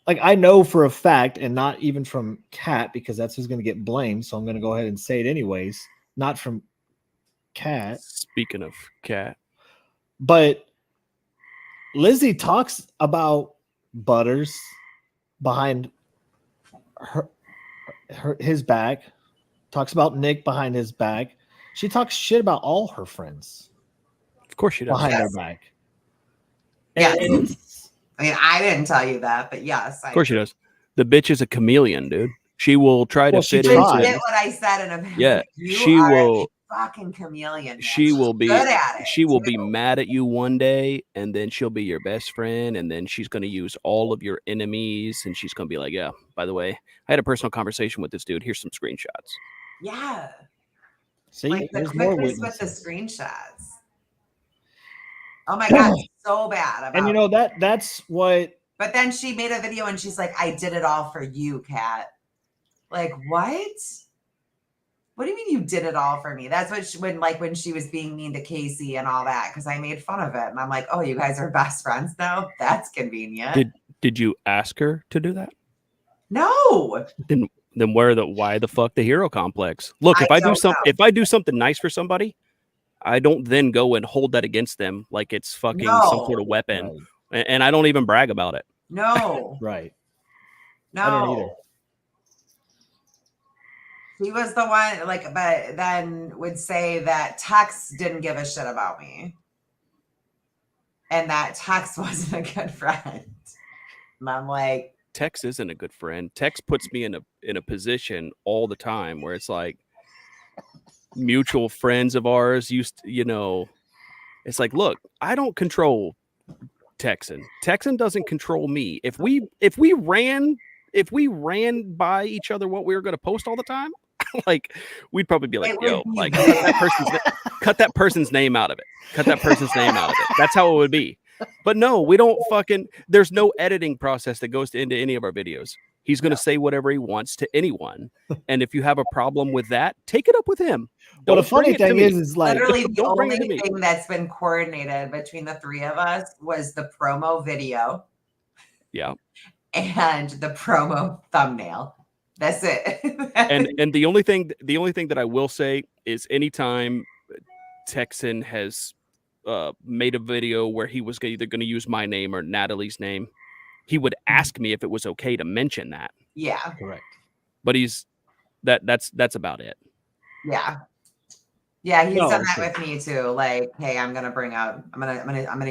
I know for a fact, and not even from Kat, because that's who's going to get blamed. So I'm going to go ahead and say it anyways. Not from Kat. Speaking of cat, But Lizzie talks about Butters behind his back, talks about Nick behind his back. She talks shit about all her friends of course she does. behind their Yes. back. Yes. And it's- I mean, I didn't tell you that, but yes. Of course she does. The bitch is a chameleon, dude. She will try to Well, she fit tried. You into. get what I said in a minute. Yeah, You she are will. a fucking chameleon. Man. She will be. good at it. She will be too. mad at you one day, and then she'll be your best friend, and then she's going to use all of your enemies, and she's going to be like, "Yeah, by the way, I had a personal conversation with this dude. Here's some screenshots." Yeah. see, Like the there's more quickness with the witnesses. screenshots. Oh my God, so bad. About And you know that's what. But then she made a video and she's like, I did it all for you, Kat. Like, what? What do you mean you did it all for me? That's what she, when she was being mean to Casey and all that, because I made fun of it. And I'm like, oh, you guys are best friends now? That's convenient. Did you ask her to do that? No. Then why the fuck the hero complex? Look, if I I do don't know. if I do something nice for somebody, I don't then go and hold that against them like it's fucking some sort of weapon. Right. And I don't even brag about it. No. Right. No. I don't either. He was the one, but then would say that Tex didn't give a shit about me. And that Tex wasn't a good friend. And I'm like, Tex isn't a good friend. Tex puts me in a position all the time where it's like mutual friends of ours used to, it's like, look, I don't control Texan. Texan doesn't control me. If we ran by each other what we were going to post all the time, like we'd probably be like, It would yo, be like bad. cut that person's name out of it. Cut that person's name out of it. That's how it would be. But no, we don't there's no editing process that goes into any of our videos. He's going to say whatever he wants to anyone. And if you have a problem with that, take it up with him. Well, the Don't bring funny it to thing me. is like, Literally, the Don't bring it only to me. thing that's been coordinated between the three of us was the promo video Yeah. and the promo thumbnail. That's it. And the only thing that I will say is anytime Texan has made a video where he was either going to use my name or Natalie's name, he would ask me if it was okay to mention that. Yeah. correct. But that's about it. Yeah. Yeah, he's No, done that sure. with me too. Like, hey, I'm gonna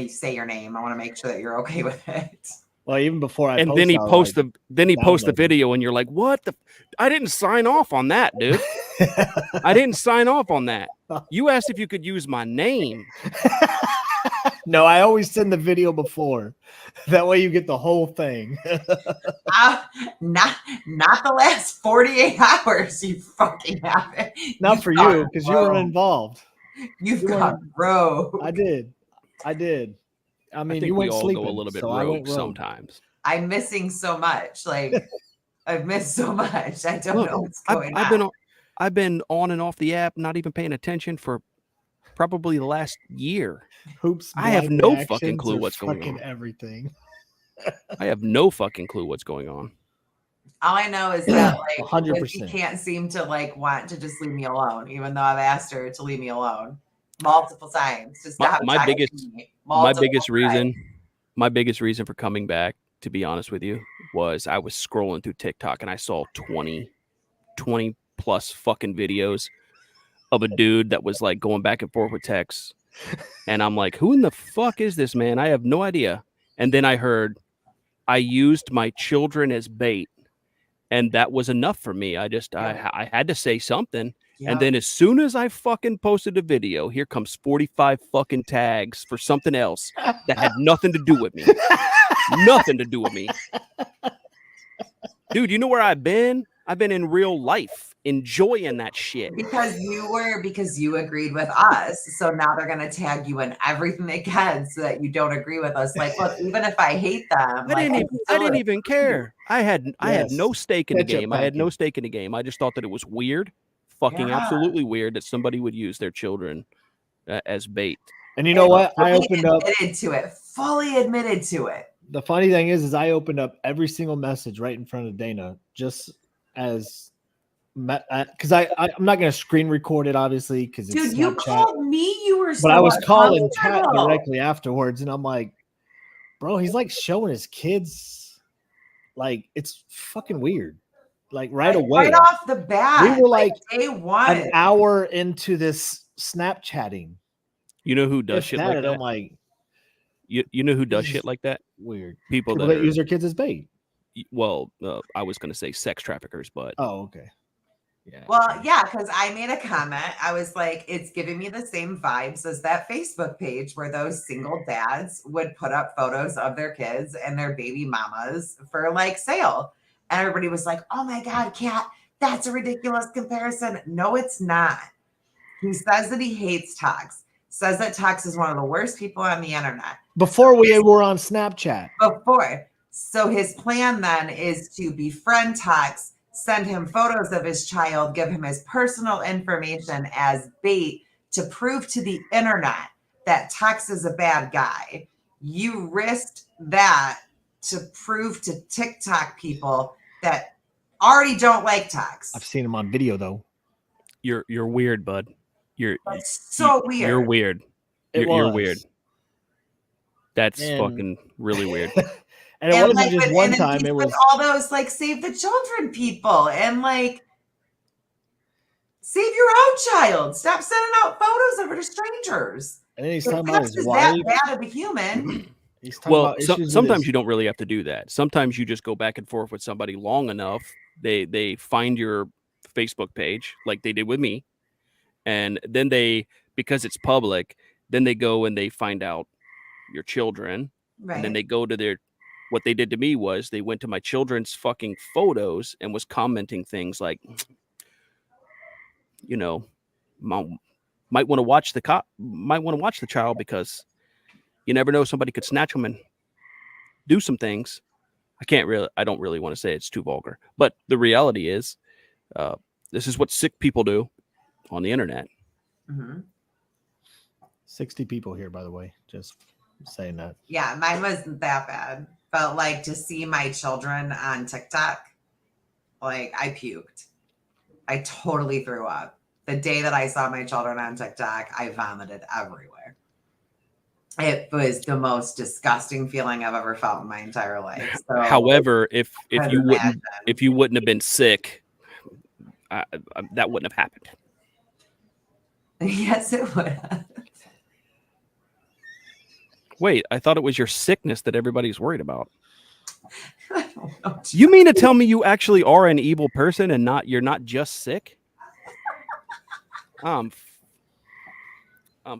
say your name. I want to make sure that you're okay with it. Well, even before I And post, then he I was posts like, the download it. video, and you're like, what the? I didn't sign off on that, dude. I didn't sign off on that. You asked if you could use my name. No, I always send the video before. That way you get the whole thing. Not the last 48 hours. You fucking have it. Not for you, because you weren't involved. You've you got rogue. I did. I mean, think you we went all sleeping, go a little bit so I rogue went rogue. sometimes. I'm missing so much. Like, I've missed so much. I don't know what's going on. I've been on and off the app, not even paying attention for probably the last year. Hoops. I have blind no reactions fucking clue are what's going fucking on. Everything. I have no fucking clue what's going on. All I know is that like 100%. she can't seem to like want to just leave me alone, even though I've asked her to leave me alone multiple times to stop. My biggest reason for coming back, to be honest with you, was I was scrolling through TikTok and I saw 20 plus fucking videos of a dude that was like going back and forth with Tex. And I'm like, who in the fuck is this man? I have no idea. And then I heard I used my children as bait. And that was enough for me. I had to say something. Yeah. And then as soon as I fucking posted a video, here comes 45 fucking tags for something else that had nothing to do with me. Nothing to do with me. Dude, you know where I've been? I've been in real life enjoying that shit. Because you agreed with us. So now they're gonna tag you in everything they can so that you don't agree with us. Like, look, even if I hate them, I didn't even care. I had no stake in the Ketchup game. I had no packet. stake in the game. I just thought that it was weird, fucking Yeah. absolutely weird that somebody would use their children as bait. And you know what? I fully opened up. fully admitted to it. The funny thing is I opened up every single message right in front of Dana, just as because I'm not going to screen record it, obviously, because it's Dude, you Snapchat. called me. You were But I was calling chat uncomfortable. directly afterwards, and I'm like, bro, he's like showing his kids, like it's fucking weird. Like right away, right off the bat, we were like day one. an hour into this Snapchatting. You know who does If shit that, like and that? I'm like, You know who does shit like that? weird. People People that that are, use their kids as bait. well, I was going to say sex traffickers, but Oh, okay. yeah. Well, yeah, because I made a comment. I was like, it's giving me the same vibes as that Facebook page where those single dads would put up photos of their kids and their baby mamas for like sale. And everybody was like, oh my God, Kat, that's a ridiculous comparison. No, it's not. He says that he hates Tox, says that Tox is one of the worst people on the internet. Before we were on Snapchat. So his plan then is to befriend Tox, send him photos of his child, give him his personal information as bait to prove to the internet that Tox is a bad guy. You risked that to prove to TikTok people that already don't like Tox. I've seen him on video though. You're weird, bud. That's so weird. You're weird. You're weird. That's And- fucking really weird. And it wasn't just one time. It It was all those like save the children people and like save your own child. Stop sending out photos of her to strangers. and then he's If talking about Tox his is that wife. bad of a human, He's talking Well, about issues with sometimes his- you don't really have to do that. Sometimes you just go back and forth with somebody long enough. They find your Facebook page like they did with me, and then because it's public, then they go and they find out your children, and then Right. they go to what they did to me was they went to my children's fucking photos and was commenting things like, mom might want to watch the child because you never know, somebody could snatch them and do some things. I don't really want to say it's too vulgar, but the reality is, this is what sick people do on the internet. Mhm. 60 people here, by the way. Just saying that. Yeah, mine wasn't that bad. But like to see my children on TikTok, like I puked. I totally threw up. The day that I saw my children on TikTok, I vomited everywhere. It was the most disgusting feeling I've ever felt in my entire life. So, However, if I'd you wouldn't imagine. if you wouldn't have been sick, that wouldn't have happened. Yes, it would have. Wait, I thought it was your sickness that everybody's worried about. I don't know. You mean to tell me you actually are an evil person and you're not just sick? I'm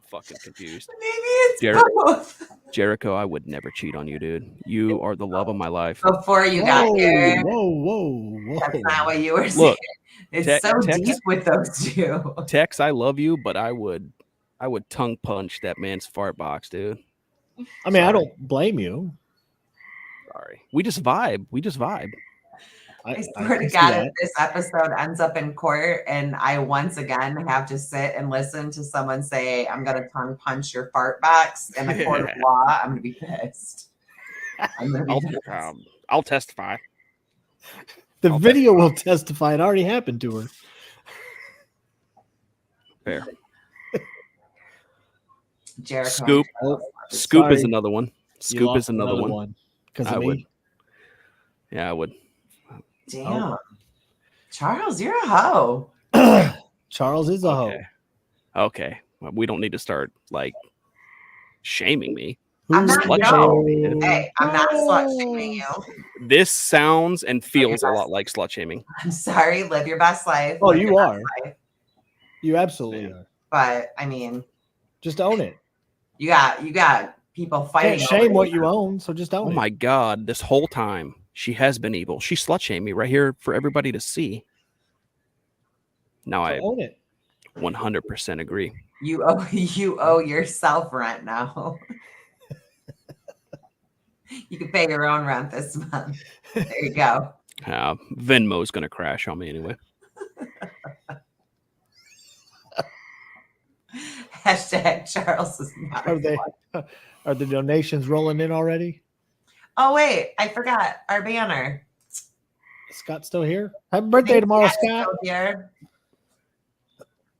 fucking confused. Maybe it's Jared- both. Jericho, I would never cheat on you, dude. You are the love of my life. Before you got here, Whoa. that's not what you were saying. Look, It's so Tex- deep with those two. Tex, I love you, but I would tongue punch that man's fart box, dude. I mean, I Sorry. don't blame you. Sorry. We just vibe. I swear to can see God, that. if this episode ends up in court and I once again have to sit and listen to someone say, I'm going to tongue punch your fart box in a court of law, I'm going to be pissed. I'm going to be pissed. I'll testify. The I'll video will testify. It already happened to her. Fair. Jericho. Scoop. Oh, Scoop is sorry. another one. You Scoop lost is another one. Because I of would. me. Yeah, I would. Damn. Oh. Charles, you're a hoe. Charles is a hoe. Okay. Well, we don't need to start like shaming me. I'm not, Slut no. shaming. Hey, I'm not slut shaming you. This sounds and feels a best. lot like slut shaming. I'm sorry. Live your best life. Oh, Live you your are. best life. You absolutely are. But I mean, Just own it. you got people fighting. Can't over shame what you. you own, so just own Oh it. my God. This whole time she has been evil. She slut shamed me right here for everybody to see. Now So I own it. 100% agree. You owe yourself rent now. You can pay your own rent this month. There you go. Venmo's going to crash on me anyway. Hashtag Charles is not. Are the donations rolling in already? Oh wait, I forgot our banner. Scott's still here? Happy birthday tomorrow, Scott's Scott. Still here.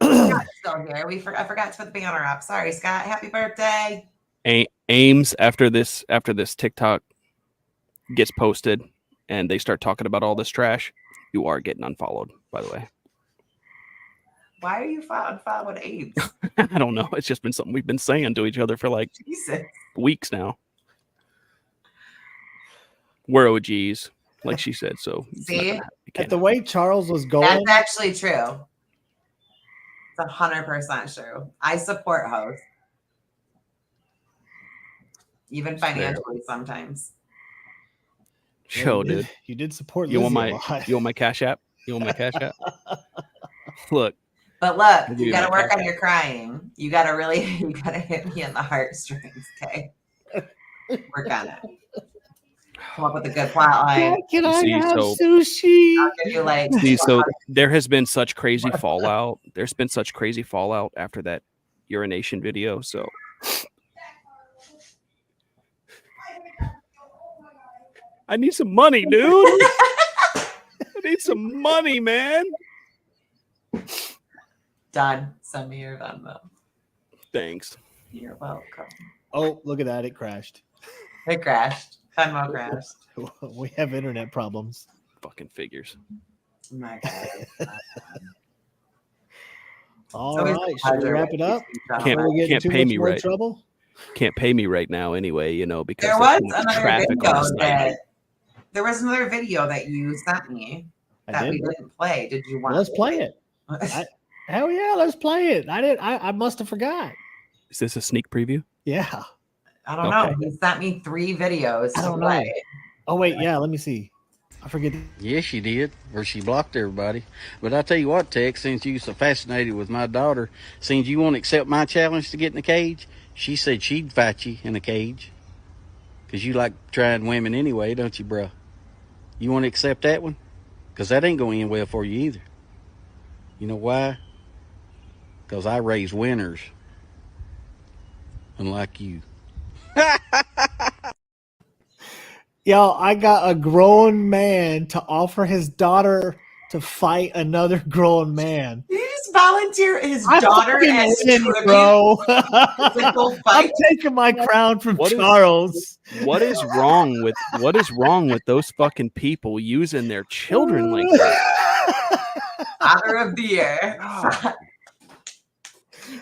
Scott's still here. I forgot to put the banner up. Sorry, Scott. Happy birthday. Ames after this TikTok gets posted and they start talking about all this trash, you are getting unfollowed, by the way. Why are you following AIDS? I don't know. It's just been something we've been saying to each other for like Jesus. weeks now. We're OGs, like she said. So it's not See? gonna happen. You At can't the have way Charles was going, That's actually true. It's 100% true. I support hosts. Even fair. financially sometimes. it. Show, dude. You did support You want Lizzie a my lot. you want my Cash App? You want my Cash App? Look, But I'll look, give you you got to my work Cash on your crying. You got to hit me in the heartstrings, okay? Work on it. Come up with a good plot line. Can I have sushi? Give you like, see, so there has been such crazy fallout. There's been such crazy fallout after that urination video. So I need some money, dude. I need some money, man. done. Send me your Venmo. Thanks. You're welcome. Oh, look at that. It crashed. It crashed. Venmo crashed. We have internet problems. Fucking figures. Oh my God. All always right. a Should we pleasure wrap with it up? you, John. Can't- Before we get can't into pay much me more right. trouble? can't pay me right now anyway, you know, because There was there's too much another traffic video on the site. that there was another video that you sent me that we didn't play. Did you want? Well, let's play it. Hell yeah, let's play it. I must have forgot. Is this a sneak preview? Yeah. I don't know. He sent me 3 videos I to don't know. play. Oh wait, yeah. Let me see. I forget. Yes, she did, or she blocked everybody. But I tell you what, Tex, since you so fascinated with my daughter, since you won't accept my challenge to get in the cage, she said she'd fight you in the cage. Because you like trying women anyway, don't you, bruh? You want to accept that one? Because that ain't going to end well for you either. You know why? Because I raise winners. Unlike you. Yo, I got a grown man to offer his daughter to fight another grown man. Did he just volunteer his I daughter fucking as win, tribute? bro. To go I'm fight? taking my crown from What is- Charles. What is wrong with those fucking people using their children like that? Honor of the year.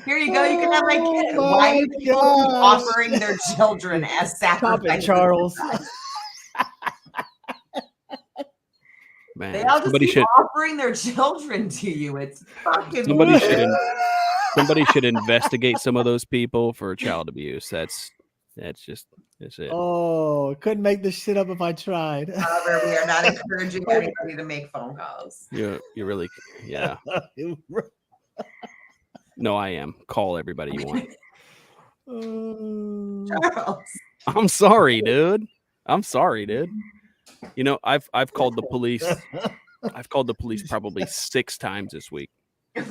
Here you go. You can have my kid. Why do people keep gosh. offering their children as Stop sacrifices? it, Charles. Man, They all just somebody keep should offering their children to you. It's fucking somebody weird. should somebody should investigate some of those people for child abuse. That's it. Oh, couldn't make this shit up if I tried. However, we are not encouraging anybody to make phone calls. You really, yeah. No, I am. Call everybody you want. Charles. I'm sorry, dude. You know, I've called the police. I've called the police probably 6 times this week.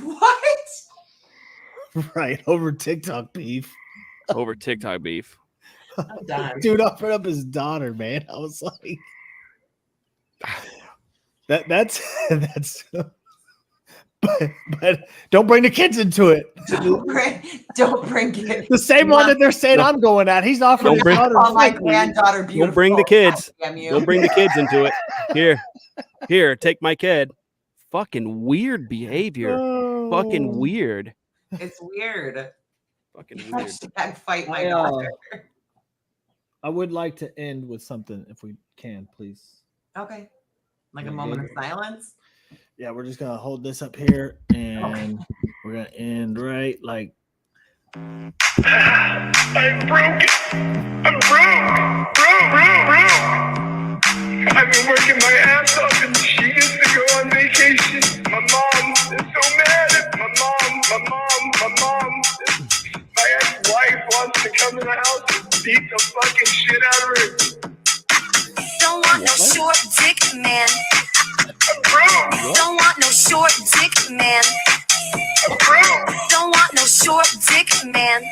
What? Right, over TikTok beef. Over TikTok beef. I'm done. Dude offered up his daughter, man. I was like, that's but don't bring the kids into it. Don't bring kids. The same one that they're saying I'm going at. He's offering his daughter. Call my to fight me. granddaughter beautiful. Don't bring the kids. God damn you. Don't bring the kids into it. Here, take my kid. Fucking weird behavior. Fucking weird. It's weird. Fucking weird. Hashtag fight my daughter. I would like to end with something if we can, please. Okay. Like a moment of silence. Yeah, we're just gonna hold this up here and we're gonna end right like. I'm broken. I'm broke. Broke. I've been working my ass off and she gets to go on vacation. My mom is so mad at my mom. My ex-wife wants to come in the house and beat the fucking shit out of her. Don't want no short dick man. I'm broke. Don't want no short dick man. I'm broke. Don't want no short dick man.